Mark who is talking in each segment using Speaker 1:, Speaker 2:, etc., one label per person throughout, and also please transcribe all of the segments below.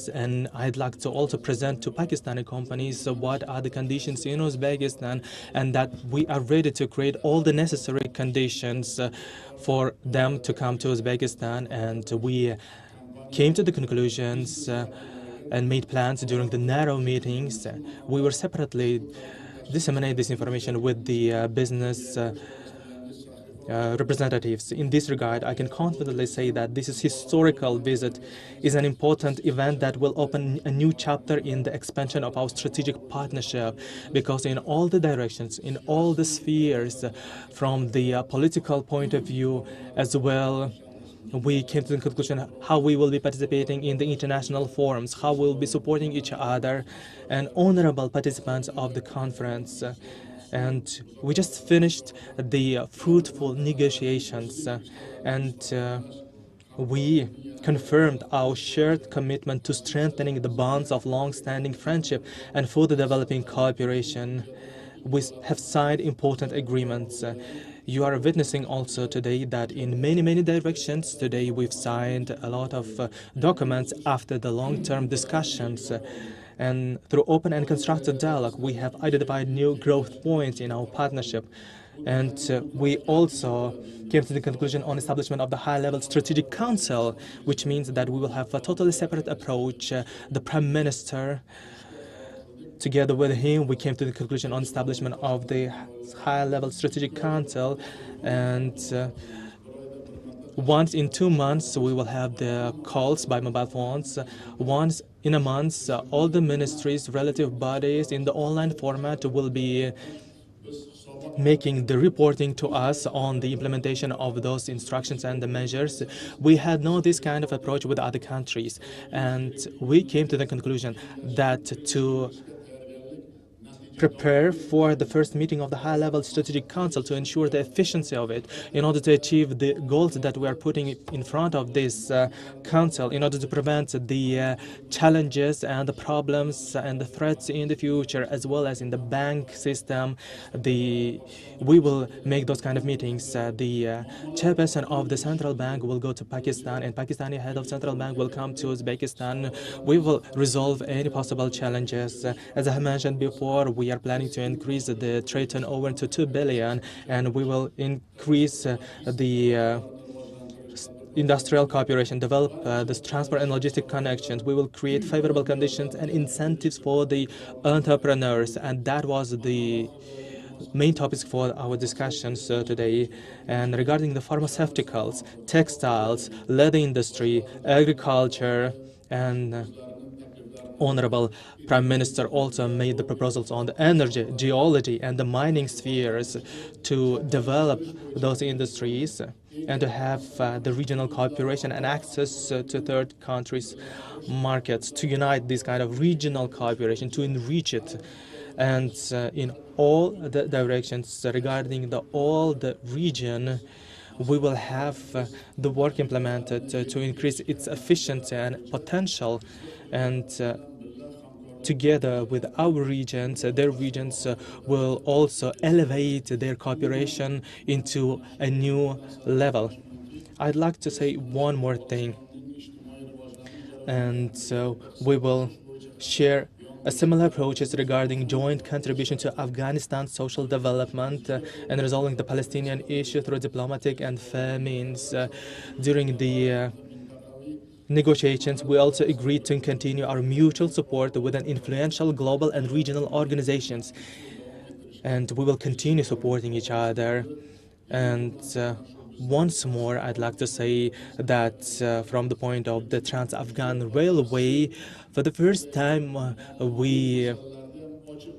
Speaker 1: And I'd like to also present to Pakistani companies what are the conditions in Uzbekistan, and that we are ready to create all the necessary conditions for them to come to Uzbekistan. And we came to the conclusions and made plans during the narrow meetings. We were separately disseminate this information with the business representatives. In this regard, I can confidently say that this is historical visit is an important event that will open a new chapter in the expansion of our strategic partnership, because in all the directions, in all the spheres, from the political point of view as well, we came to the conclusion how we will be participating in the international forums, how we'll be supporting each other and honorable participants of the conference. And we just finished the fruitful negotiations, and we confirmed our shared commitment to strengthening the bonds of long-standing friendship and further developing cooperation. We have signed important agreements. You are witnessing also today that in many directions today we've signed a lot of documents after the long-term discussions. And through open and constructive dialogue, we have identified new growth points in our partnership. And we also came to the conclusion on establishment of the high-level strategic council, which means that we will have a totally separate approach. The Prime Minister, together with him, we came to the conclusion on establishment of the high-level strategic council, and once in 2 months we will have the calls by mobile phones. Once in a month, all the ministries, relative bodies in the online format will be making the reporting to us on the implementation of those instructions and the measures. We had no this kind of approach with other countries, and we came to the conclusion that to prepare for the first meeting of the high-level strategic council to ensure the efficiency of it in order to achieve the goals that we are putting in front of this council, in order to prevent the challenges and the problems and the threats in the future, as well as in the bank system. We will make those kind of meetings. The chairperson of the central bank will go to Pakistan, and Pakistani head of central bank will come to Uzbekistan. We will resolve any possible challenges. As I have mentioned before, we are planning to increase the trade turnover to 2 billion, and we will increase the industrial cooperation, develop this transport and logistic connections. We will create favorable conditions and incentives for the entrepreneurs, and that was the main topics for our discussions today. And regarding the pharmaceuticals, textiles, leather industry, agriculture, and Honorable Prime Minister also made the proposals on the energy, geology, and the mining spheres to develop those industries and to have the regional cooperation and access to third countries' markets, to unite this kind of regional cooperation, to enrich it. And in all the directions regarding all the region, we will have the work implemented to increase its efficiency and potential, and together with our regions, their regions will also elevate their cooperation into a new level. I'd like to say one more thing, and so we will share similar approaches regarding joint contribution to Afghanistan's social development and resolving the Palestinian issue through diplomatic and fair means. During the negotiations, we also agreed to continue our mutual support with an influential global and regional organizations, and we will continue supporting each other. And once more, I'd like to say that from the point of the Trans-Afghan Railway, for the first time, we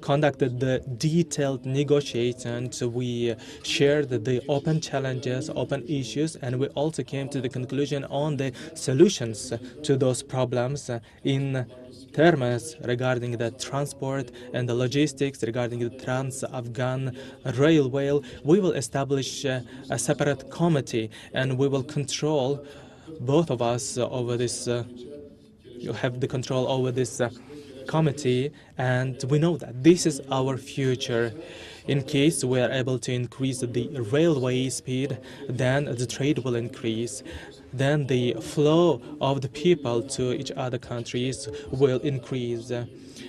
Speaker 1: conducted the detailed negotiations. We shared the open challenges, open issues, and we also came to the conclusion on the solutions to those problems in terms regarding the transport and the logistics, regarding the Trans-Afghan Railway. We will establish a separate committee, and we will control, both of us, over this. You have the control over this committee, and we know that this is our future. In case we are able to increase the railway speed, then the trade will increase. Then the flow of the people to each other countries will increase.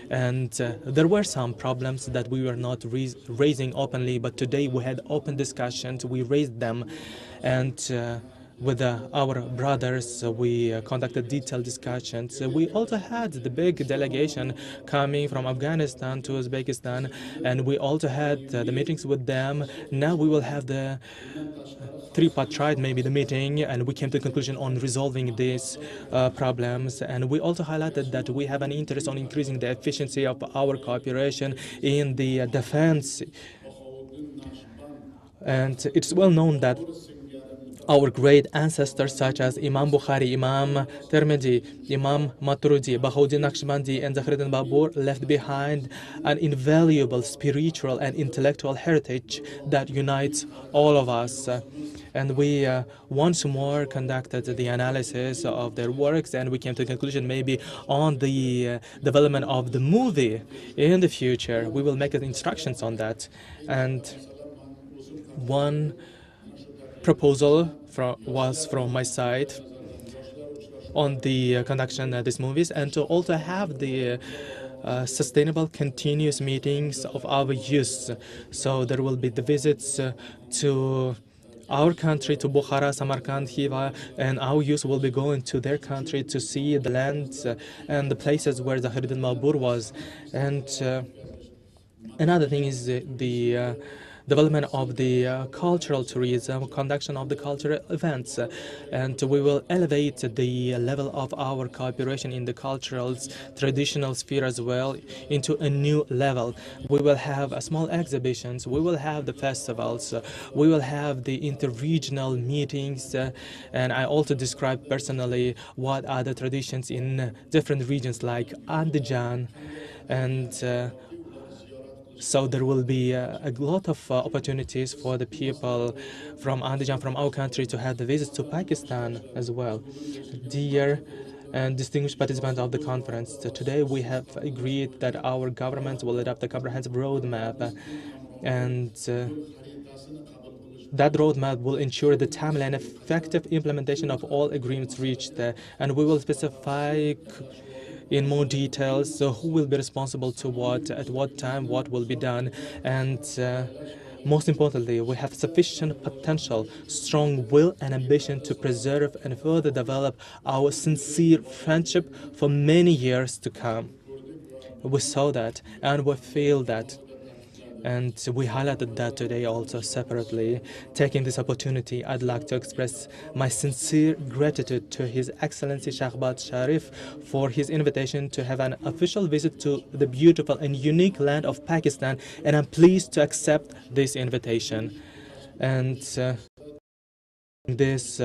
Speaker 1: And there were some problems that we were not raising openly, but today we had open discussions, we raised them, and with our brothers, we conducted detailed discussions. We also had the big delegation coming from Afghanistan to Uzbekistan, and we also had the meetings with them. Now we will have the tripartite, maybe the meeting, and we came to the conclusion on resolving these problems. And we also highlighted that we have an interest on increasing the efficiency of our cooperation in the defense. And it's well known that our great ancestors such as Imam Bukhari, Imam Tirmidhi, Imam Maturidi, Bahauddin Naqshbandi, and Zakhruddin Babur left behind an invaluable spiritual and intellectual heritage that unites all of us. And we once more conducted the analysis of their works, and we came to the conclusion maybe on the development of the movie in the future. We will make instructions on that. And one proposal was from my side on the conduction of these movies, and to also have the sustainable continuous meetings of our youth. So there will be the visits to our country, to Bukhara, Samarkand, Khiva, and our youth will be going to their country to see the lands and the places where the Khalid al-Mabur was. And another thing is the development of the cultural tourism, conduction of the cultural events, and we will elevate the level of our cooperation in the cultural, traditional sphere as well into a new level. We will have small exhibitions, we will have the festivals, we will have the interregional meetings, and I also described personally what are the traditions in different regions like Andijan, and so there will be a lot of opportunities for the people from Andijan, from our country, to have the visits to Pakistan as well. Dear and distinguished participants of the conference, today we have agreed that our government will adopt a comprehensive roadmap, and that roadmap will ensure the timely and effective implementation of all agreements reached, and we will specify in more details who will be responsible to what, at what time, what will be done, and most importantly, we have sufficient potential, strong will, and ambition to preserve and further develop our sincere friendship for many years to come. We saw that and we feel that. And we highlighted that today also separately. Taking this opportunity, I'd like to express my sincere gratitude to His Excellency Shahbaz Sharif for his invitation to have an official visit to the beautiful and unique land of Pakistan, and I'm pleased to accept this invitation. And this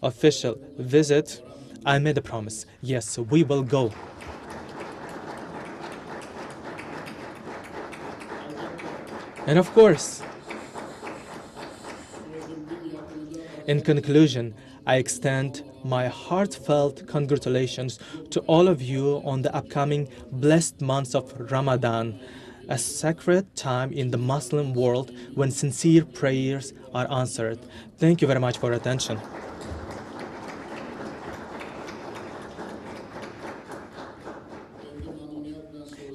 Speaker 1: official visit, I made a promise. Yes, we will go. And of course, in conclusion, I extend my heartfelt congratulations to all of you on the upcoming blessed months of Ramadan, a sacred time in the Muslim world when sincere prayers are answered. Thank you very much for your attention.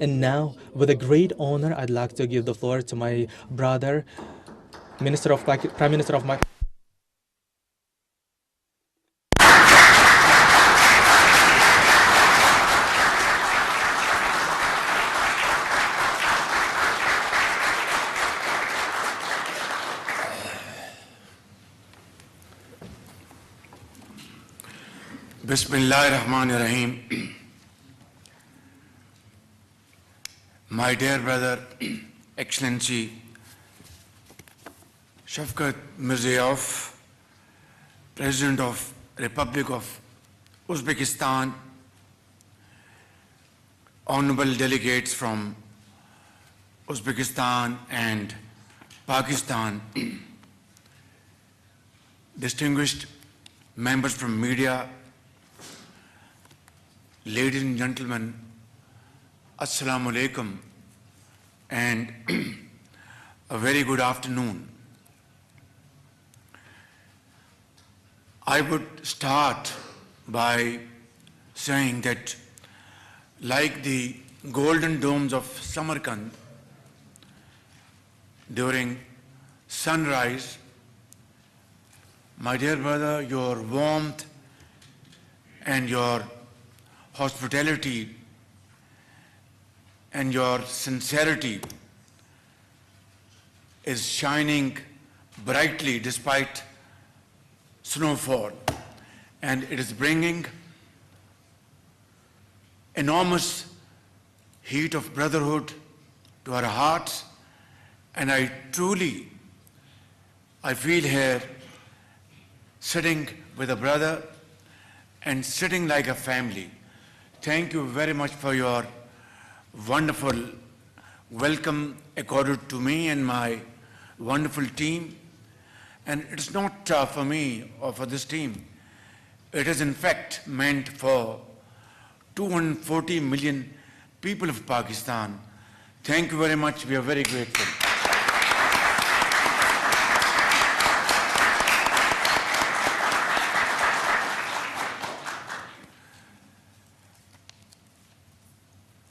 Speaker 1: And now, with a great honor, I'd like to give the floor to my brother, Prime Minister of my
Speaker 2: Bismillahirrahmanirrahim. My dear brother, Excellency Shavkat Mirziyoyev, President of Republic of Uzbekistan, honorable delegates from Uzbekistan and Pakistan, distinguished members from media, ladies and gentlemen, Assalamu alaikum, and a very good afternoon. I would start by saying that, like the golden domes of Samarkand, during sunrise, my dear brother, your warmth and your hospitality and your sincerity is shining brightly despite snowfall, and it is bringing enormous heat of brotherhood to our hearts. And I feel here sitting with a brother and sitting like a family. Thank you very much for your wonderful welcome accorded to me and my wonderful team. And it's not for me or for this team. It is in fact meant for 240 million people of Pakistan. Thank you very much. We are very grateful.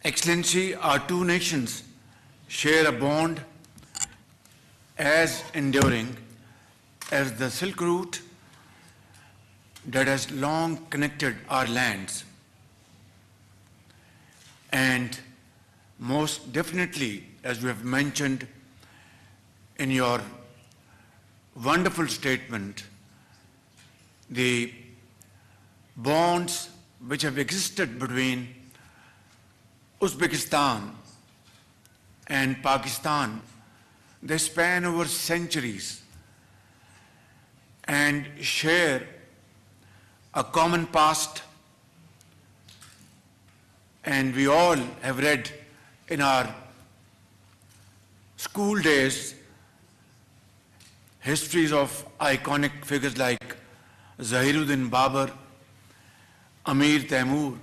Speaker 2: Excellency, our two nations share a bond as enduring as the Silk Route that has long connected our lands. And most definitely, as you have mentioned in your wonderful statement, the bonds which have existed between Uzbekistan and Pakistan, they span over centuries and share a common past. And we all have read in our school days histories of iconic figures like Zahiruddin Babar, Amir Taimur,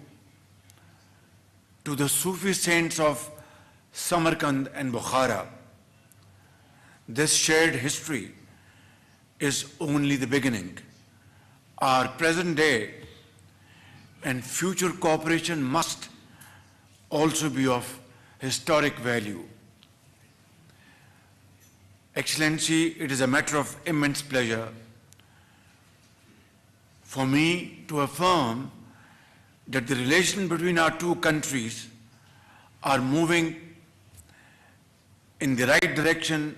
Speaker 2: to the Sufi saints of Samarkand and Bukhara. This shared history is only the beginning. Our present day and future cooperation must also be of historic value. Excellency, it is a matter of immense pleasure for me to affirm that the relation between our two countries are moving in the right direction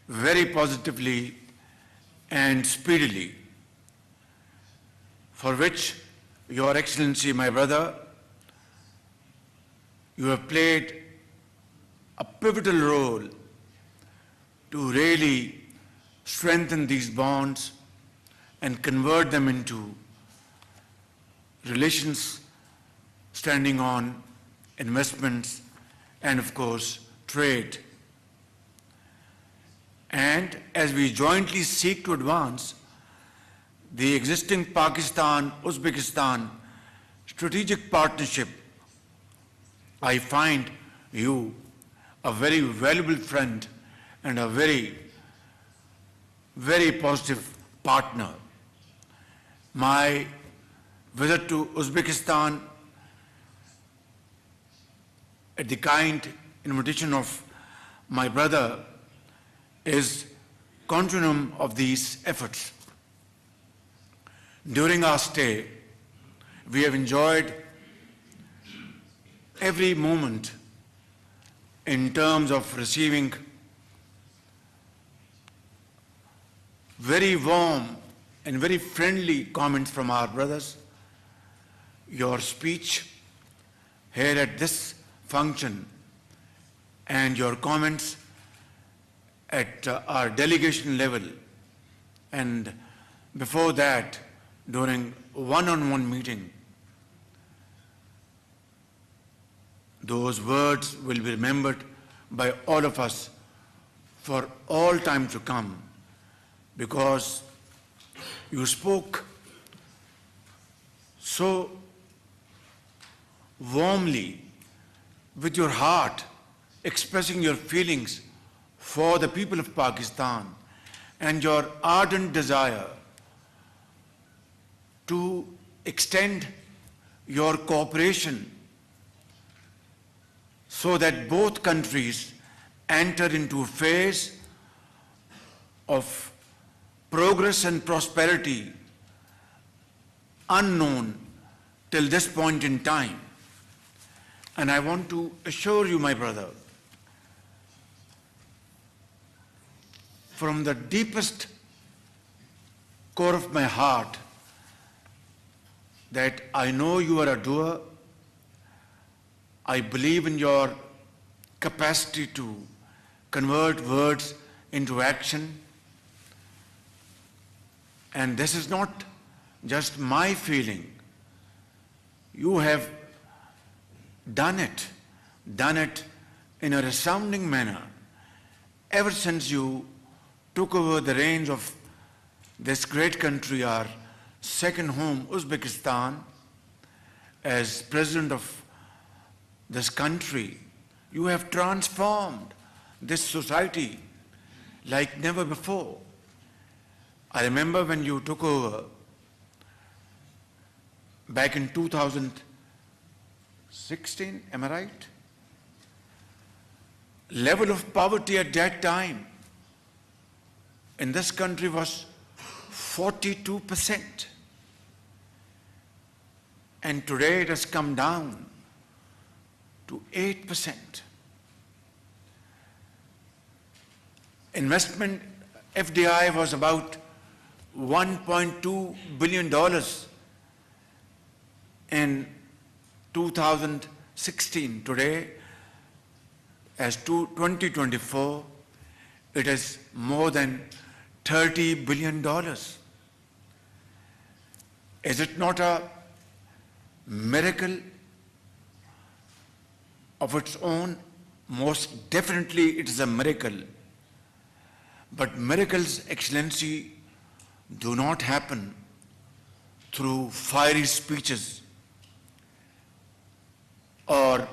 Speaker 2: very positively and speedily, for which, Your Excellency, my brother, you have played a pivotal role to really strengthen these bonds and convert them into relations standing on investments and, of course, trade. And as we jointly seek to advance the existing Pakistan-Uzbekistan strategic partnership, I find you a very valuable friend and a very, very positive partner. My visit to Uzbekistan at the kind invitation of my brother is continuum of these efforts. During our stay, we have enjoyed every moment in terms of receiving very warm and very friendly comments from our brothers. Your speech here at this function and your comments at our delegation level, and before that during one-on-one meeting, those words will be remembered by all of us for all time to come, because you spoke so warmly with your heart, expressing your feelings for the people of Pakistan and your ardent desire to extend your cooperation so that both countries enter into a phase of progress and prosperity unknown till this point in time. And I want to assure you, my brother, from the deepest core of my heart, that I know you are a doer. I believe in your capacity to convert words into action. And this is not just my feeling. You have done it in a resounding manner ever since you took over the reins of this great country, our second home, Uzbekistan. As president of this country, you have transformed this society like never before. I remember when you took over back in 2016, am I right? Level of poverty at that time in this country was 42%. And today it has come down to 8%. Investment, FDI, was about $1.2 billion in 2016. Today, as to 2024, it is more than $30 billion. Is it not a miracle of its own? Most definitely it is a miracle. But miracles, Excellency, do not happen through fiery speeches or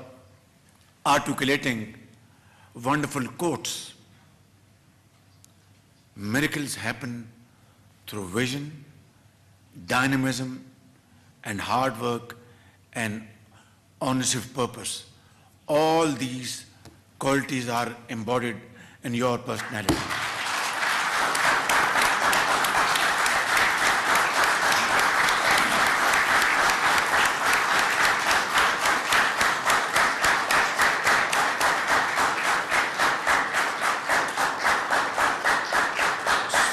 Speaker 2: articulating wonderful quotes. Miracles happen through vision, dynamism, and hard work and honesty of purpose. All these qualities are embodied in your personality.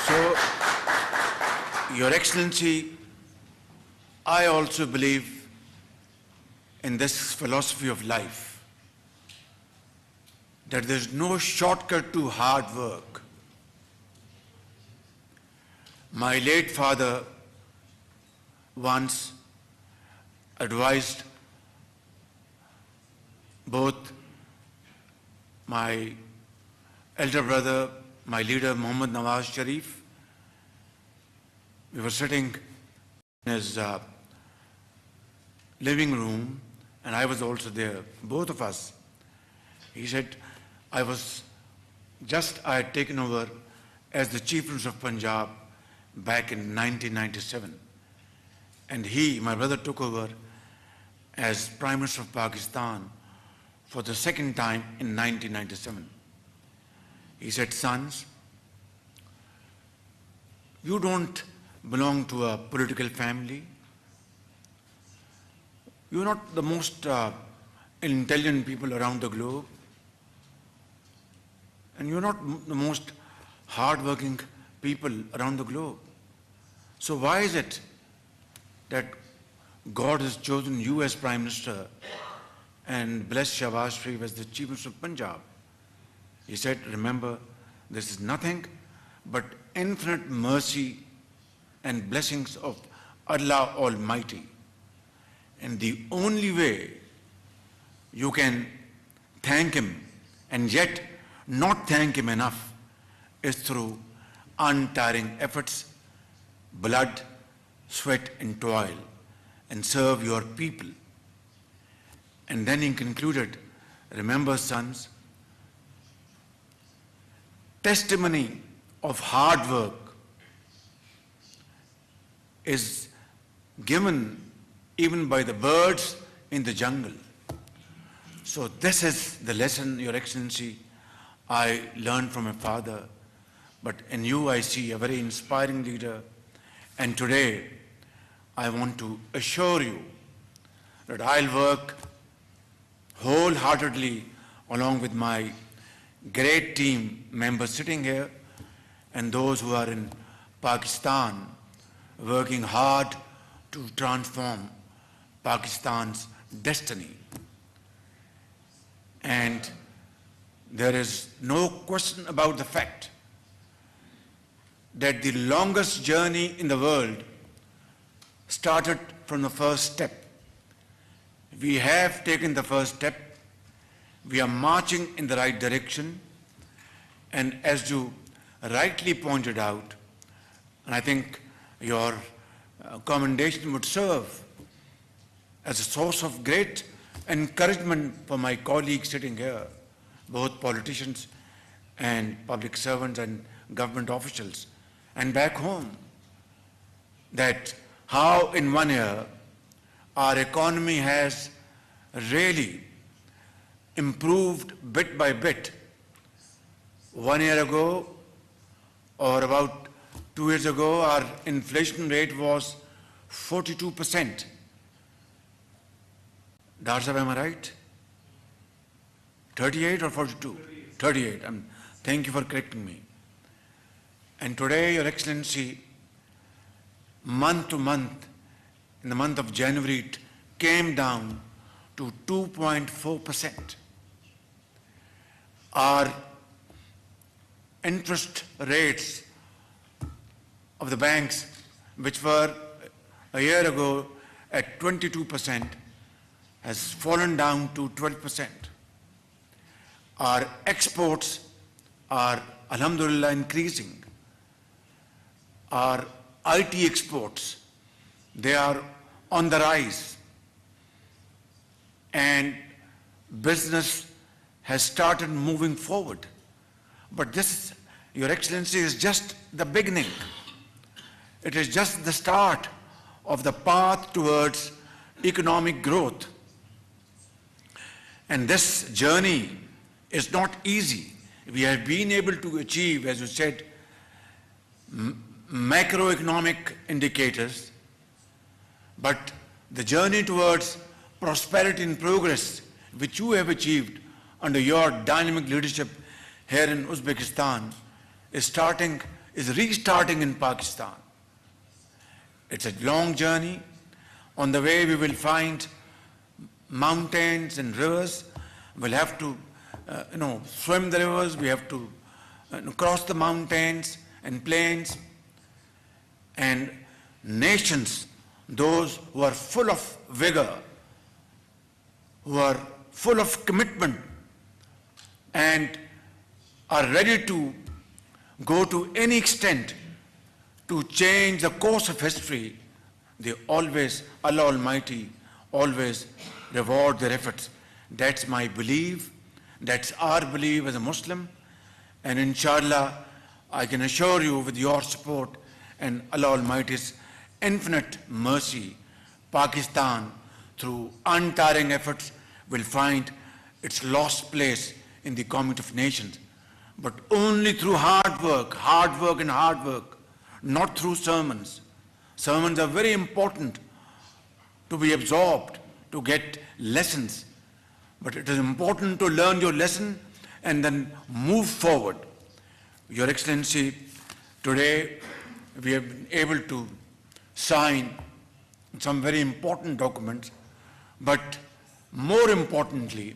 Speaker 2: So, Your Excellency, I also believe in this philosophy of life, that there is no shortcut to hard work. My late father once advised both my elder brother, my leader, Muhammad Nawaz Sharif. We were sitting in his living room, and I was also there, both of us. He said, I had taken over as the Chief Minister of Punjab back in 1997. And he, my brother, took over as Prime Minister of Pakistan for the second time in 1997. He said, sons, you don't belong to a political family. You're not the most intelligent people around the globe. And you're not the most hardworking people around the globe. So why is it that God has chosen you as Prime Minister and blessed Shahbaz Sharif as the Chief Minister of Punjab? He said, remember, this is nothing but infinite mercy and blessings of Allah Almighty. And the only way you can thank Him and yet not thank Him enough is through untiring efforts, blood, sweat and toil, and serve your people. And then he concluded, remember, sons, testimony of hard work is given even by the birds in the jungle. So this is the lesson, Your Excellency, I learned from my father, but in you I see a very inspiring leader. And today I want to assure you that I'll work wholeheartedly along with my great team members sitting here and those who are in Pakistan, working hard to transform Pakistan's destiny. And there is no question about the fact that the longest journey in the world started from the first step. We have taken the first step. We are marching in the right direction. And as you rightly pointed out, and I think your commendation would serve as a source of great encouragement for my colleagues sitting here, both politicians and public servants and government officials, and back home, that how in 1 year our economy has really improved bit by bit. 1 year ago, or about 2 years ago, our inflation rate was 42%. Dar Sahib, am I right? 38 or 42? 38. Thank you for correcting me. And today, Your Excellency, month to month, in the month of January, it came down to 2.4%. Our interest rates of the banks, which were a year ago at 22%, has fallen down to 12%. Our exports are, alhamdulillah, increasing. Our IT exports, they are on the rise. And business has started moving forward. But this, Your Excellency, is just the beginning. It is just the start of the path towards economic growth. And this journey is not easy. We have been able to achieve, as you said, macroeconomic indicators, but the journey towards prosperity and progress, which you have achieved under your dynamic leadership here in Uzbekistan, is restarting in Pakistan. It's a long journey. On the way, we will find mountains and rivers. We'll have to, swim the rivers. We have to cross the mountains and plains. And nations, those who are full of vigor, who are full of commitment, and are ready to go to any extent to change the course of history, they always, Allah Almighty, always reward their efforts. That's my belief. That's our belief as a Muslim. And inshallah, I can assure you with your support and Allah Almighty's infinite mercy, Pakistan, through untiring efforts, will find its lost place in the community of nations. But only through hard work and hard work, not through sermons. Sermons are very important to be absorbed, to get lessons. But it is important to learn your lesson and then move forward. Your Excellency, today we have been able to sign some very important documents, but more importantly,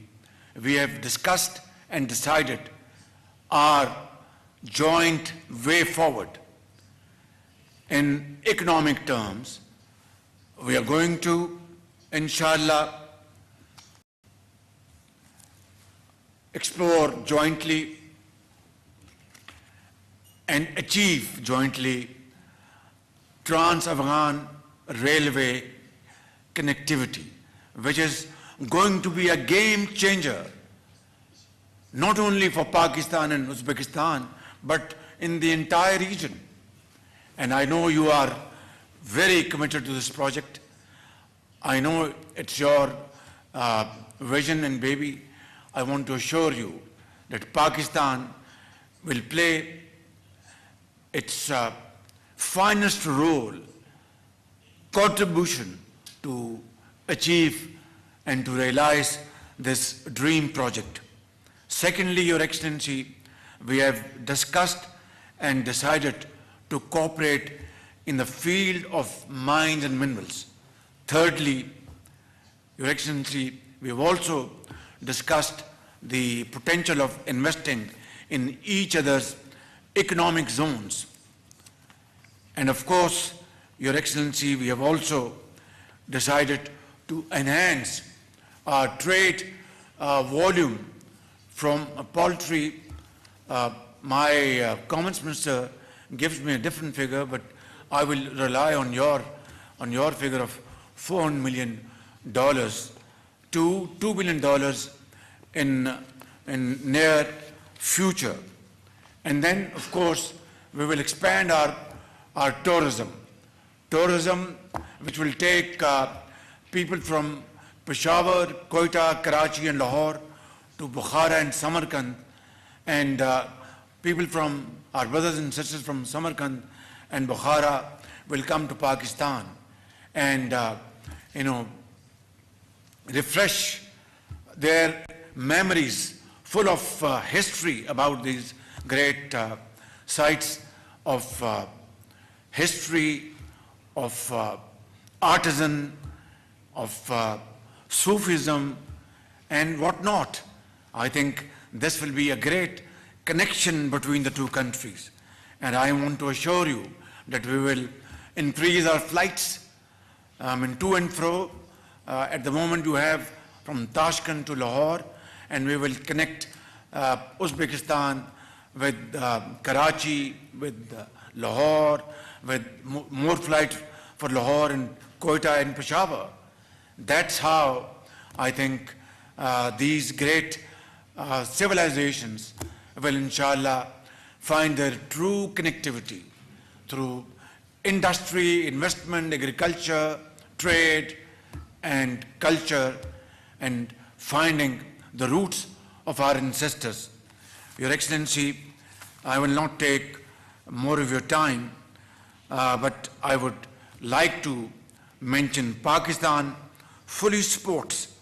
Speaker 2: we have discussed and decided our joint way forward. In economic terms, we are going to, inshallah, explore jointly and achieve jointly Trans-Afghan Railway connectivity, which is going to be a game changer, not only for Pakistan and Uzbekistan, but in the entire region. And I know you are very committed to this project. I know it's your vision, and baby, I want to assure you that Pakistan will play its finest role, contribution to achieve and to realize this dream project. Secondly, Your Excellency, we have discussed and decided to cooperate in the field of mines and minerals. Thirdly, Your Excellency, we have also discussed the potential of investing in each other's economic zones. And of course, Your Excellency, we have also decided to enhance our trade volume from poultry. My Commerce Minister gives me a different figure, but I will rely on your figure of $400 million to $2 billion in near future. And then, of course, we will expand our tourism. Tourism which will take people from Peshawar, Quetta, Karachi and Lahore to Bukhara and Samarkand, and people from our brothers and sisters from Samarkand and Bukhara will come to Pakistan and refresh their memories full of history about these great sites of history, of artisan, of Sufism and whatnot. I think this will be a great connection between the two countries. And I want to assure you that we will increase our flights to and fro. At the moment you have from Tashkent to Lahore, and we will connect Uzbekistan with Karachi, with Lahore, with more flights for Lahore and Quetta and Peshawar. That's how I think these great civilizations will inshallah find their true connectivity through industry, investment, agriculture, trade and culture, and finding the roots of our ancestors. Your Excellency, I will not take more of your time, but I would like to mention Pakistan fully supports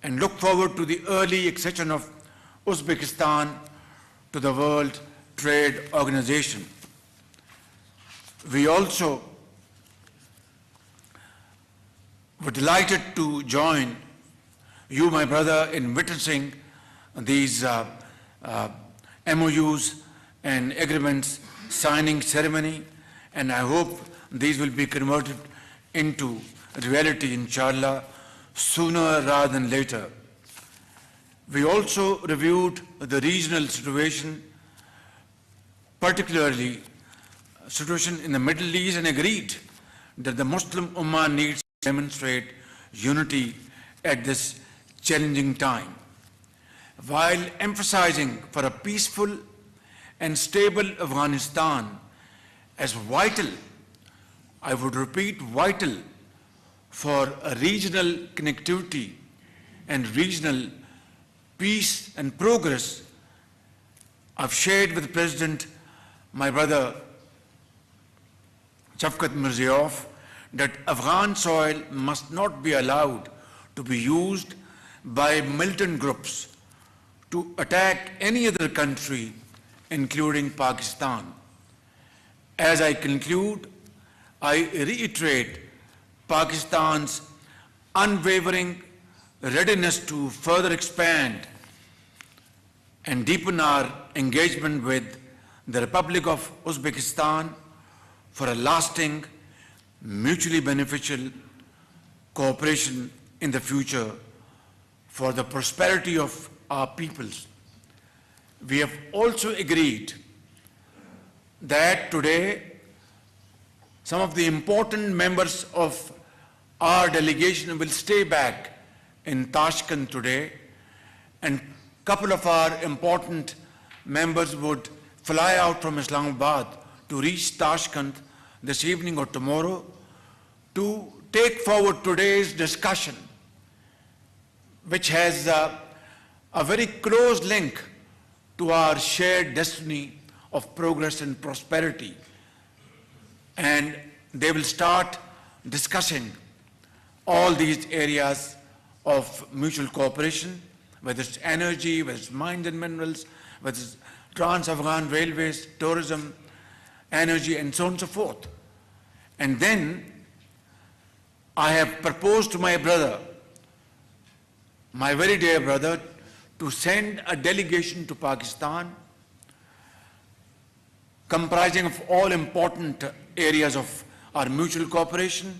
Speaker 2: and look forward to the early accession of Uzbekistan to the World Trade Organization. We also were delighted to join you, my brother, in witnessing these MOUs and agreements signing ceremony, and I hope these will be converted into reality, inshallah, sooner rather than later. We also reviewed the regional situation, particularly situation in the Middle East, and agreed that the Muslim Ummah needs to demonstrate unity at this challenging time, while emphasizing for a peaceful and stable Afghanistan as vital, I would repeat, vital for a regional connectivity and regional peace and progress. I've shared with the President, my brother Shavkat Mirziyoyev, that Afghan soil must not be allowed to be used by militant groups to attack any other country, including Pakistan. As I conclude, I reiterate Pakistan's unwavering readiness to further expand and deepen our engagement with the Republic of Uzbekistan for a lasting, mutually beneficial cooperation in the future for the prosperity of our peoples. We have also agreed that today some of the important members of our delegation will stay back in Tashkent today, and a couple of our important members would fly out from Islamabad to reach Tashkent this evening or tomorrow to take forward today's discussion, which has a very close link to our shared destiny of progress and prosperity. And they will start discussing all these areas of mutual cooperation, whether it's energy, whether it's mines and minerals, whether it's Trans-Afghan railways, tourism, energy, and so on and so forth. And then I have proposed to my brother, my very dear brother, to send a delegation to Pakistan comprising of all important areas of our mutual cooperation,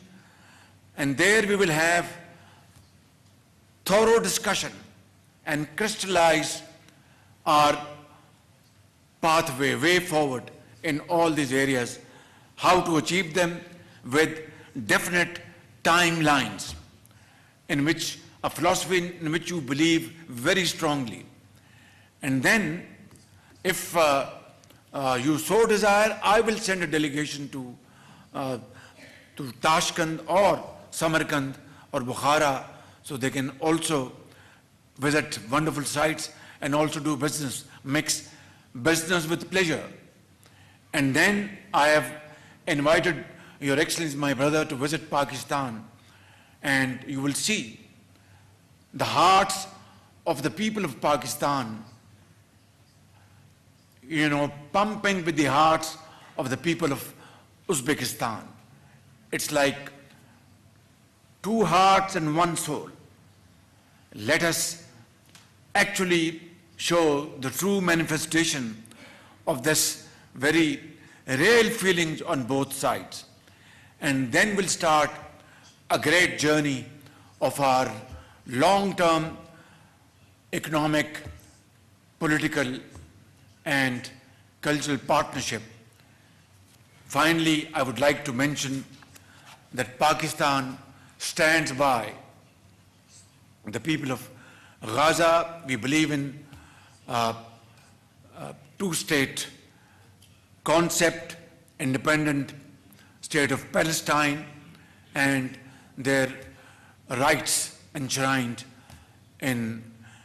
Speaker 2: and there we will have thorough discussion and crystallize our pathway, way forward in all these areas, how to achieve them with definite timelines in which a philosophy in which you believe very strongly. And then, if you so desire, I will send a delegation to Tashkent or Samarkand or Bukhara, so they can also visit wonderful sites and also do business, mix business with pleasure. And then I have invited Your Excellency, my brother, to visit Pakistan, and you will see the hearts of the people of Pakistan, pumping with the hearts of the people of Uzbekistan. It's like two hearts and one soul. Let us actually show the true manifestation of this very real feelings on both sides. And then we'll start a great journey of our long-term economic, political, and cultural partnership. Finally, I would like to mention that Pakistan stands by the people of Gaza. We believe in two-state concept, independent state of Palestine, and their rights enshrined in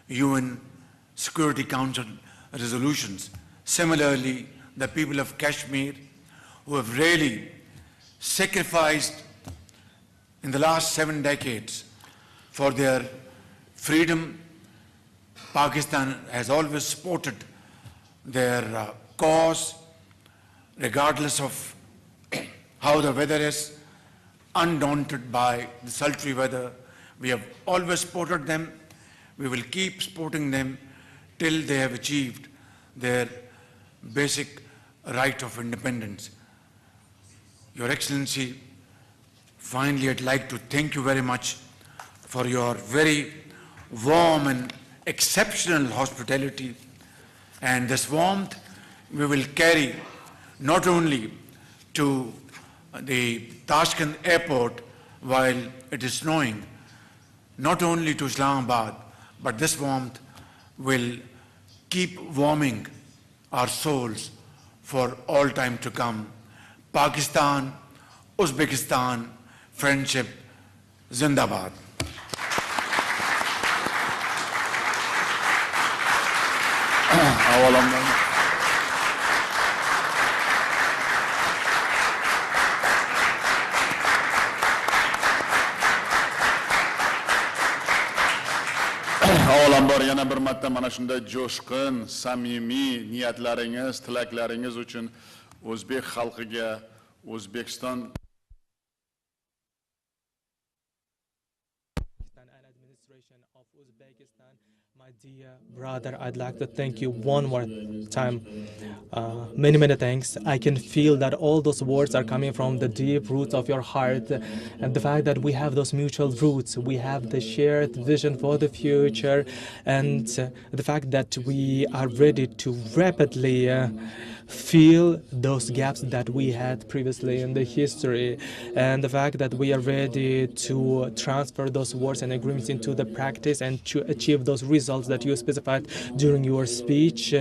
Speaker 2: UN Security Council resolutions. Similarly, the people of Kashmir, who have really sacrificed in the last 7 decades for their freedom, Pakistan has always supported their cause, regardless of how the weather is, undaunted by the sultry weather. We have always supported them. We will keep supporting them till they have achieved their basic right of independence. Your Excellency, finally, I'd like to thank you very much for your very warm and exceptional hospitality. And this warmth we will carry not only to the Tashkent airport while it is snowing, not only to Islamabad, but this warmth will keep warming our souls for all time to come. Pakistan, Uzbekistan, friendship, Zindabad.
Speaker 3: Avvalambor yana bir marta mana shunday jo'shqin, samimiy niyatlaringiz, tilaklaringiz uchun o'zbek xalqiga, O'zbekiston
Speaker 1: And administration of Uzbekistan, my dear brother, I'd like to thank you one more time. Many thanks. I can feel that all those words are coming from the deep roots of your heart, and the fact that we have those mutual roots, we have the shared vision for the future, and the fact that we are ready to rapidly fill those gaps that we had previously in the history, and the fact that we are ready to transfer those words and agreements into the practice and to achieve those results that you specified during your speech.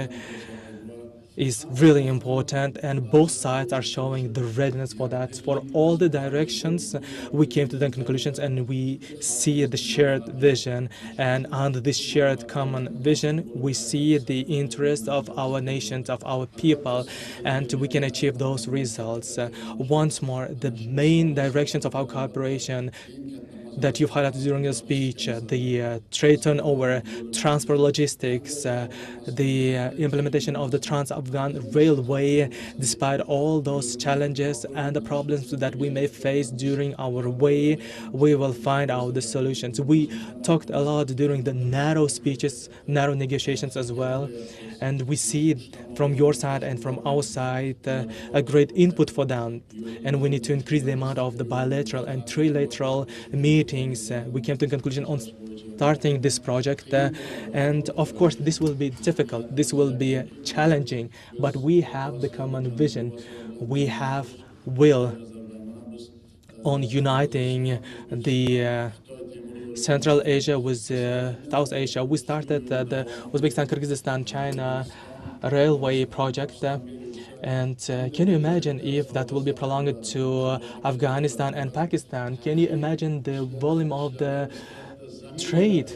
Speaker 1: is really important, and both sides are showing the readiness for that. For all the directions, we came to the conclusions, and we see the shared vision, and under this shared common vision, we see the interest of our nations, of our people, and we can achieve those results. Once more, the main directions of our cooperation that you've highlighted during your speech, the trade turnover, transport logistics, the implementation of the Trans-Afghan Railway, despite all those challenges and the problems that we may face during our way, we will find out the solutions. We talked a lot during the narrow speeches, narrow negotiations as well, and we see from your side and from our side a great input for them, and we need to increase the amount of the bilateral and trilateral meetings. We came to a conclusion on starting this project, and of course this will be difficult, this will be challenging, but we have the common vision, we have will on uniting the Central Asia with South Asia. We started the Uzbekistan, Kyrgyzstan, China railway project. And can you imagine if that will be prolonged to Afghanistan and Pakistan? Can you imagine the volume of the trade?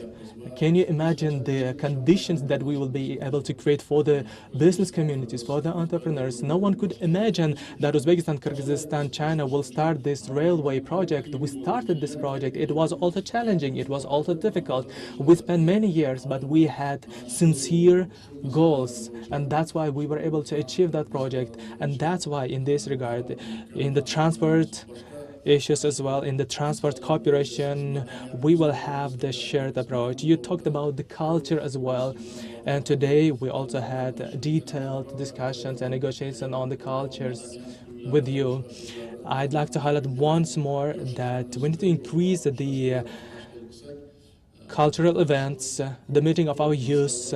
Speaker 1: Can you imagine the conditions that we will be able to create for the business communities, for the entrepreneurs? No one could imagine that Uzbekistan, Kyrgyzstan, China will start this railway project. We started this project. It was also challenging. It was also difficult. We spent many years, but we had sincere goals, and that's why we were able to achieve that project. And that's why, in this regard, in the transport issues as well, in the transport cooperation, we will have the shared approach. You talked about the culture as well, and today we also had detailed discussions and negotiations on the cultures with you. I'd like to highlight once more that we need to increase the cultural events, the meeting of our youth,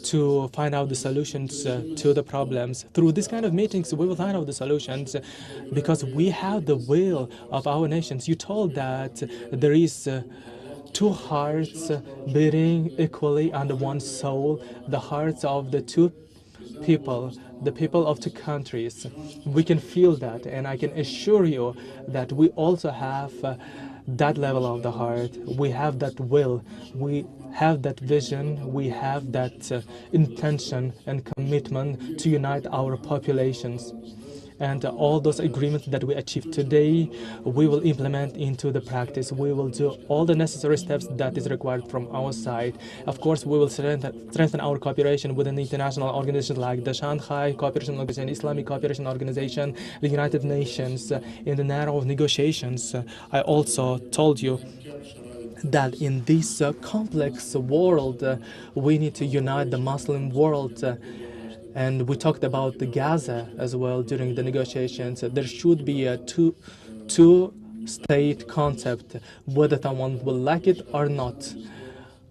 Speaker 1: to find out the solutions to the problems. Through this kind of meetings, we will find out the solutions because we have the will of our nations. You told that there is two hearts beating equally under one soul, the hearts of the two people, the people of two countries. We can feel that, and I can assure you that we also have that level of the heart. We have that will. We have that vision. We have that intention and commitment to unite our populations. And all those agreements that we achieved today, we will implement into the practice. We will do all the necessary steps that is required from our side. Of course, we will strengthen our cooperation within the international organizations like the Shanghai Cooperation Organization, Islamic Cooperation Organization, the United Nations. In the narrow negotiations, I also told you that in this complex world, we need to unite the Muslim world. And we talked about the Gaza as well during the negotiations. There should be a two-state concept, whether someone will like it or not.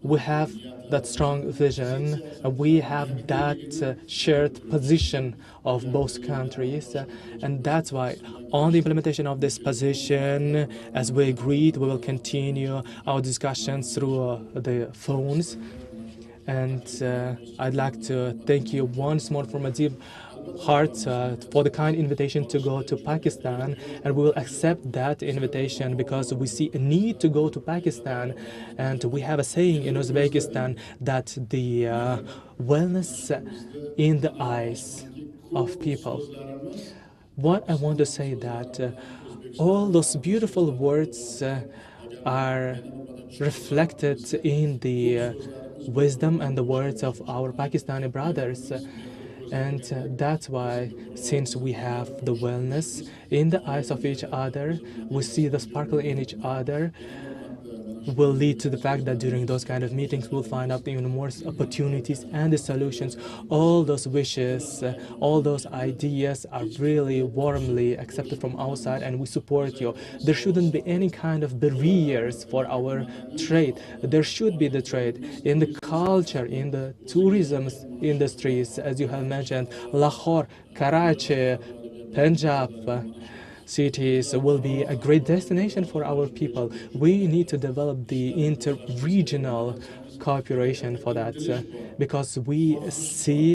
Speaker 1: We have that strong vision. We have that shared position of both countries. And that's why on the implementation of this position, as we agreed, we will continue our discussions through the phones. And I'd like to thank you once more from a deep heart for the kind invitation to go to Pakistan. And we will accept that invitation because we see a need to go to Pakistan. And we have a saying in Uzbekistan that the wellness in the eyes of people. What I want to say that all those beautiful words are reflected in the wisdom and the words of our Pakistani brothers. And that's why, since we have the wellness in the eyes of each other, we see the sparkle in each other, will lead to the fact that during those kind of meetings we'll find out even more opportunities and the solutions. All those wishes, all those ideas are really warmly accepted from our side, and we support you. There shouldn't be any kind of barriers for our trade. There should be the trade in the culture, in the tourism industries, as you have mentioned, Lahore, Karachi, Punjab cities will be a great destination for our people. We need to develop the inter-regional cooperation for that because we see